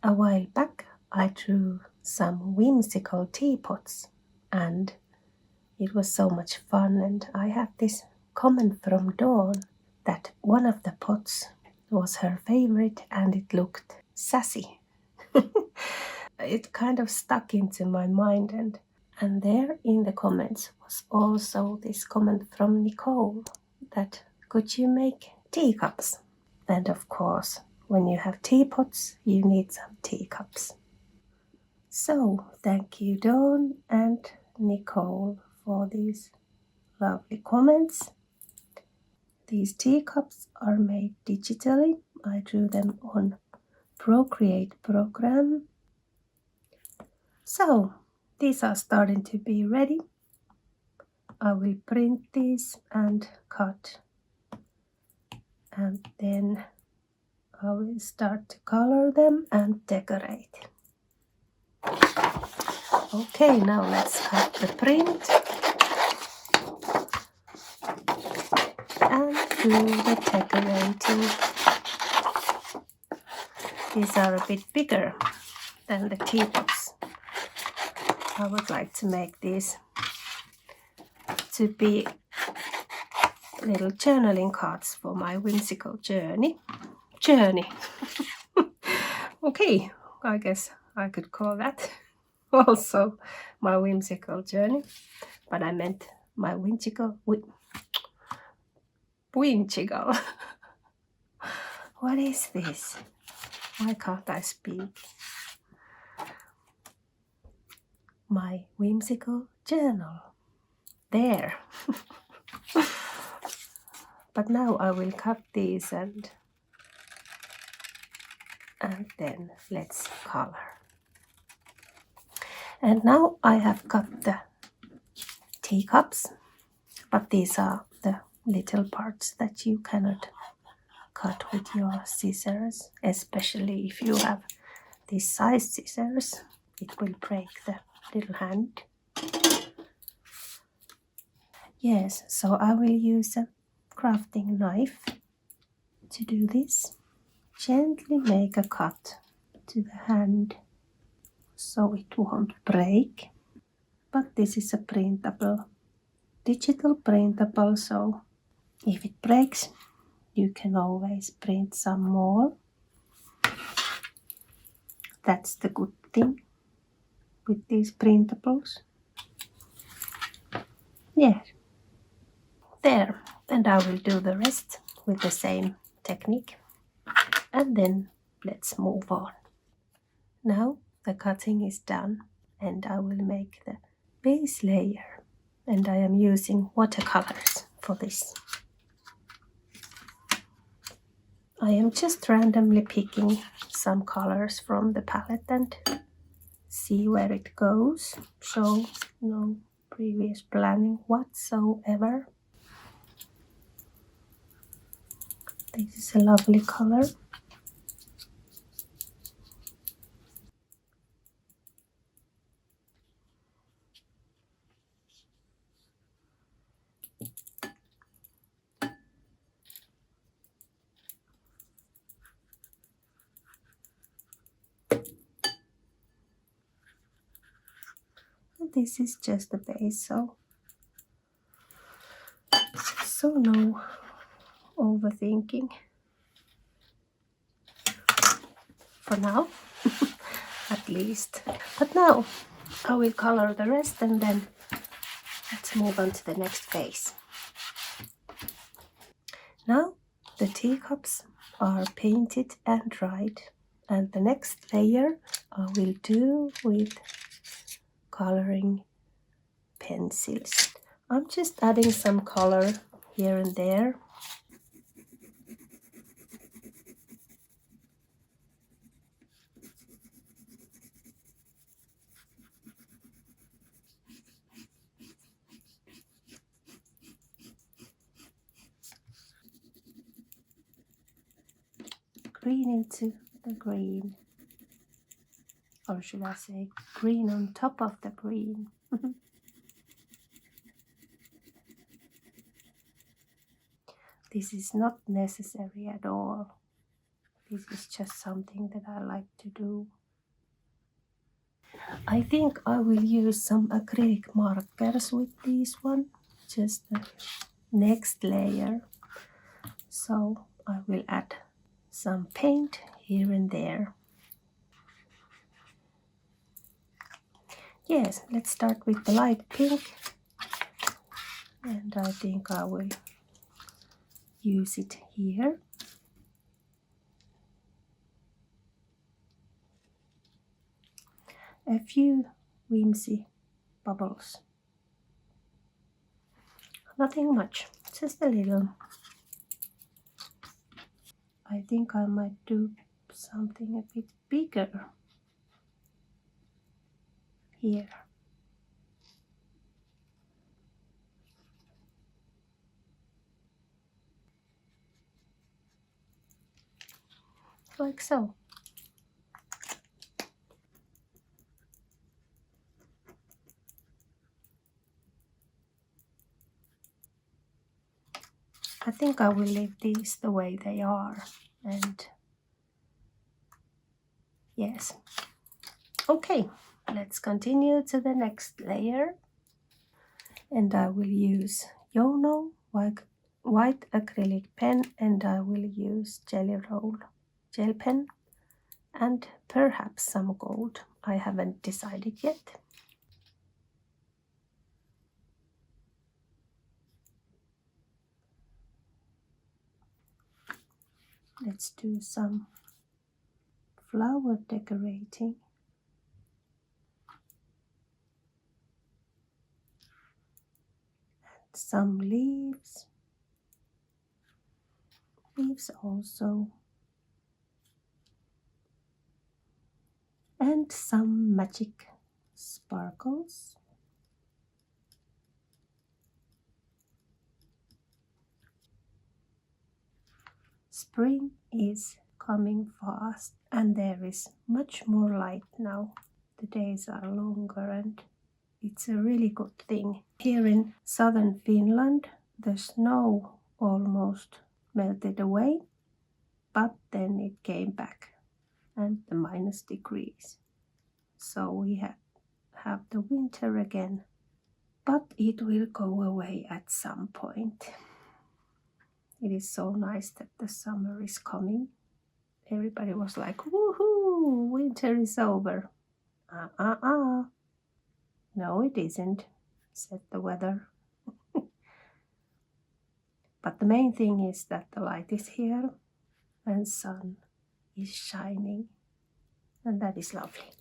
A while back I drew some whimsical teapots and it was so much fun, and I had this comment from Dawn that one of the pots was her favorite and it looked sassy. It kind of stuck into my mind, and there in the comments was also this comment from Nicole that could you make teacups? And of course, when you have teapots, you need some teacups. So thank you Dawn and Nicole for these lovely comments. These teacups are made digitally. I drew them on Procreate program. So these are starting to be ready. I will print these and cut, and then I will start to color them and decorate. Okay, now let's cut the print and do the decorating. These are a bit bigger than the teapots. I would like to make these to be little journaling cards for my whimsical journey. Okay, I guess I could call that also my whimsical journey, but I meant my whimsical. What is this? Why can't I speak? My whimsical journal. There. But now I will cut these and then let's color. And now I have cut the teacups, but these are the little parts that you cannot cut with your scissors, especially if you have these size scissors. It will break the little hand. Yes, so I will use a crafting knife to do this. Gently make a cut to the hand so it won't break. But this is a printable, digital printable, so if it breaks, you can always print some more. That's the good thing with these printables. Yeah, there, and I will do the rest with the same technique. And then let's move on. Now the cutting is done and I will make the base layer, and I am using watercolors for this. I am just randomly picking some colors from the palette and see where it goes, so no previous planning whatsoever. This is a lovely color. This is just the base, so no overthinking for now, at least. But now I will color the rest and then let's move on to the next phase. Now the teacups are painted and dried, and the next layer I will do with coloring pencils. I'm just adding some color here and there. Green into the green, or should I say green on top of the green. This is not necessary at all. This is just something that I like to do. I think I will use some acrylic markers with this one, just the next layer. So I will add some paint here and there. Yes, let's start with the light pink. And I think I will use it here. A few whimsy bubbles. Nothing much, just a little. I think I might do something a bit bigger here. Like so. I think I will leave these the way they are. And yes. Okay, let's continue to the next layer. And I will use Yono white acrylic pen, and I will use Jelly Roll gel pen and perhaps some gold. I haven't decided yet. Let's do some flower decorating. And some leaves. Leaves also. And some magic sparkles. Spring is coming fast and there is much more light now. The days are longer and it's a really good thing. Here in southern Finland, the snow almost melted away, but then it came back and the minus degrees. So we have the winter again, but it will go away at some point. It is so nice that the summer is coming. Everybody was like, woohoo, winter is over. No, it isn't, said the weather. But the main thing is that the light is here and sun is shining, and that is lovely.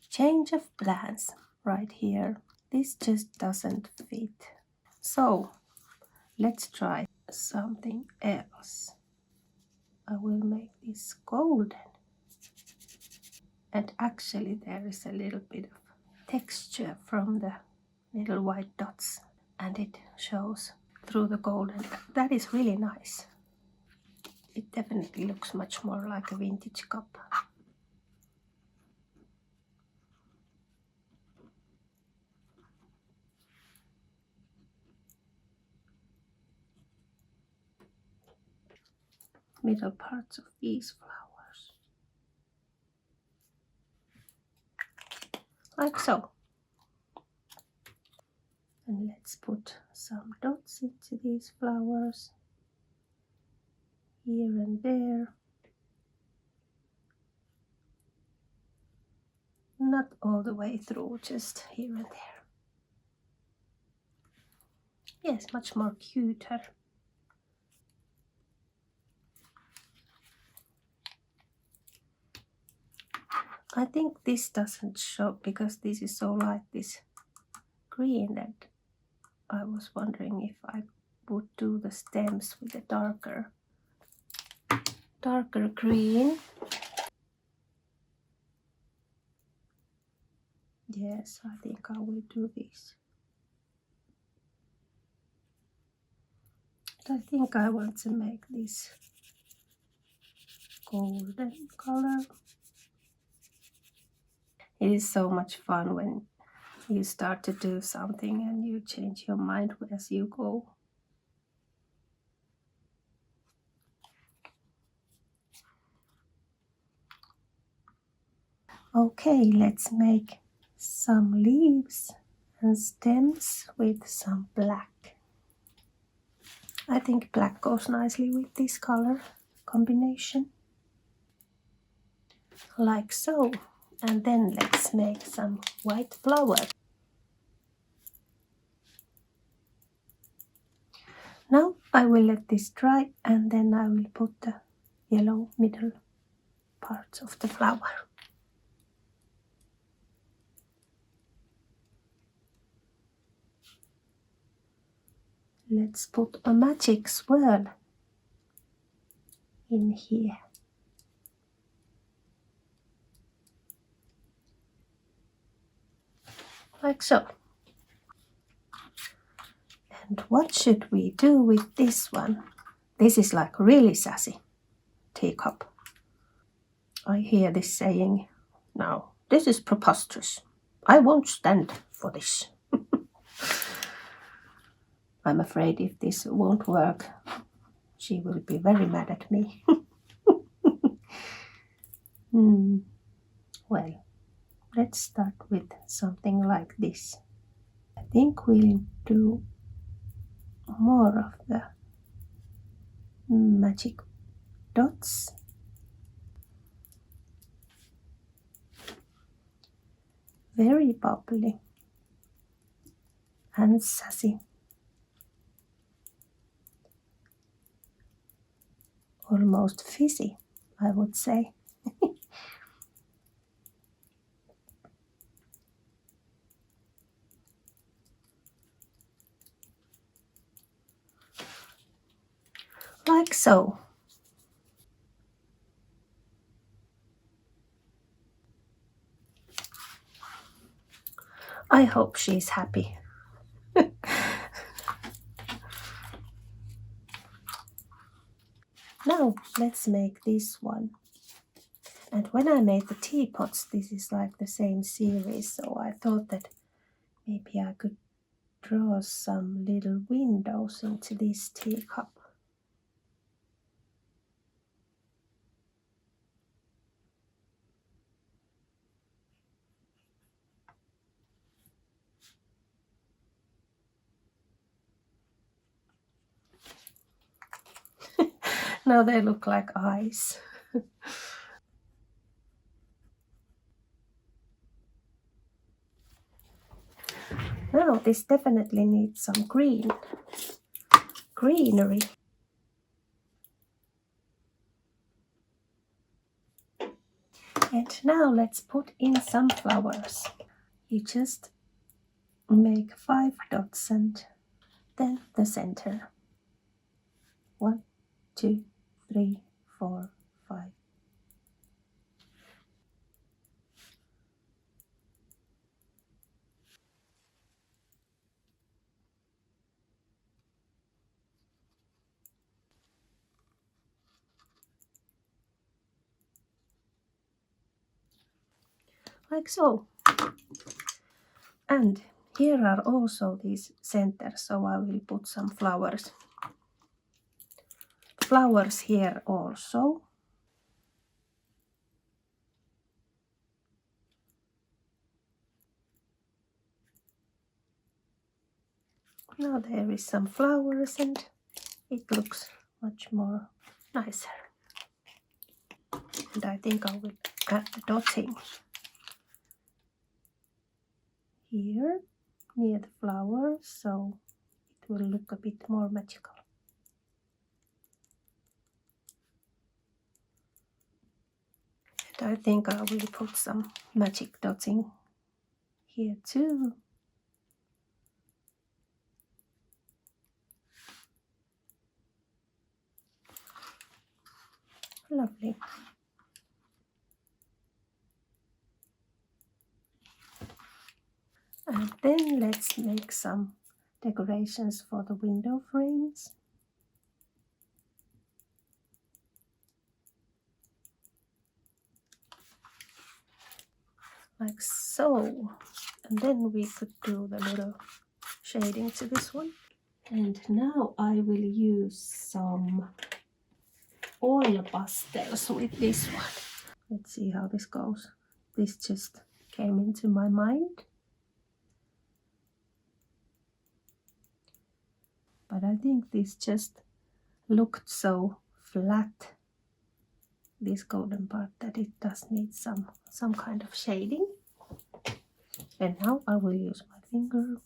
Change of plans right here. This just doesn't fit. So let's try something else. I will make this golden. And actually there is a little bit of texture from the little white dots, and it shows through the golden. That is really nice. It definitely looks much more like a vintage cup. Middle parts of these flowers. Like so. And let's put some dots into these flowers. Here and there. Not all the way through, just here and there. Yes, much more cuter. I think this doesn't show because this is so light, this green, that I was wondering if I would do the stems with a darker green. Yes, I think I will do this. But I think I want to make this golden color. It is so much fun when you start to do something and you change your mind as you go. Okay, let's make some leaves and stems with some black. I think black goes nicely with this color combination. Like so. And then let's make some white flowers. Now I will let this dry and then I will put the yellow middle parts of the flower. Let's put a magic swirl in here. Like so. And what should we do with this one? This is like really sassy teacup. I hear this saying, "No, this is preposterous. I won't stand for this." I'm afraid if this won't work, she will be very mad at me. Well, let's start with something like this. I think we'll do more of the magic dots. Very bubbly and sassy. Almost fizzy, I would say. Like so. I hope she's happy. Now let's make this one. And when I made the teapots, this is like the same series, so I thought that maybe I could draw some little windows into this teacup. Now they look like eyes. Now this definitely needs some greenery. And now let's put in some flowers. You just make 5 dots and then the center. 1, 2, 3, 4, 5. Like so. And here are also these centers, so I will put some flowers. Flowers here also. Now there is some flowers and it looks much more nicer. And I think I will add the dotting here near the flower, so it will look a bit more magical. And I think I will put some magic dotting here too. Lovely. And then let's make some decorations for the window frames. Like so. And then we could do the little shading to this one. And now I will use some oil pastels with this one. Let's see how this goes. This just came into my mind. But I think this just looked so flat, this golden part, that it does need some kind of shading. And now I will use my finger.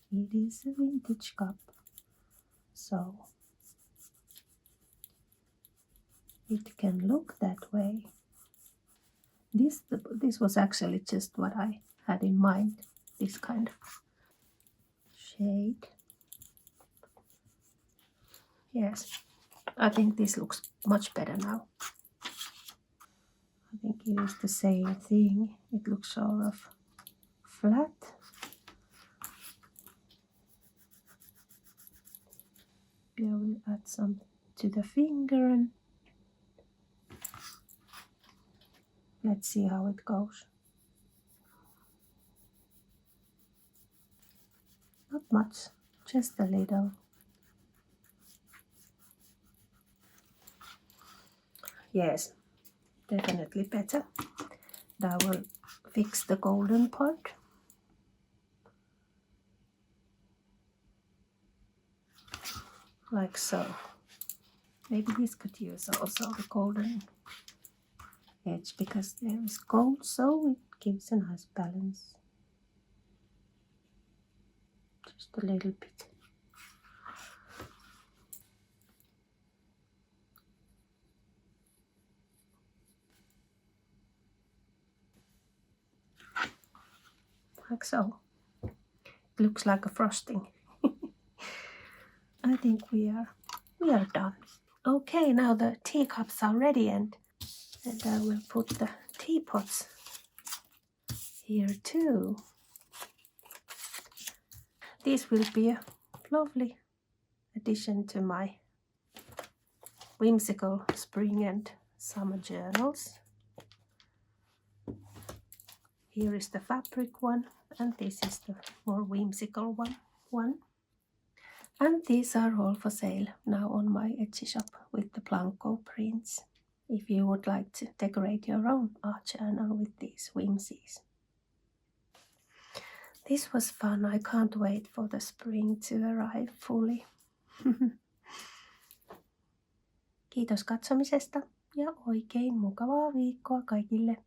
It is a vintage cup, so it can look that way. This was actually just what I had in mind, this kind of shade. Yes, I think this looks much better now. I think it is the same thing. It looks sort of flat. I will add some to the finger and let's see how it goes. Not much, just a little. Yes, definitely better. And I will fix the golden part. Like so. Maybe this could use also the golden edge because there is gold, so it gives a nice balance. Just a little bit. Like so. It looks like a frosting. I think we are done. Okay, now the teacups are ready and I will put the teapots here too. This will be a lovely addition to my whimsical spring and summer journals. Here is the fabric one, and this is the more whimsical one. And these are all for sale now on my Etsy shop with the Blanco prints, if you would like to decorate your own art journal with these whimsies. This was fun. I can't wait for the spring to arrive fully. Kiitos katsomisesta ja oikein mukavaa viikkoa kaikille.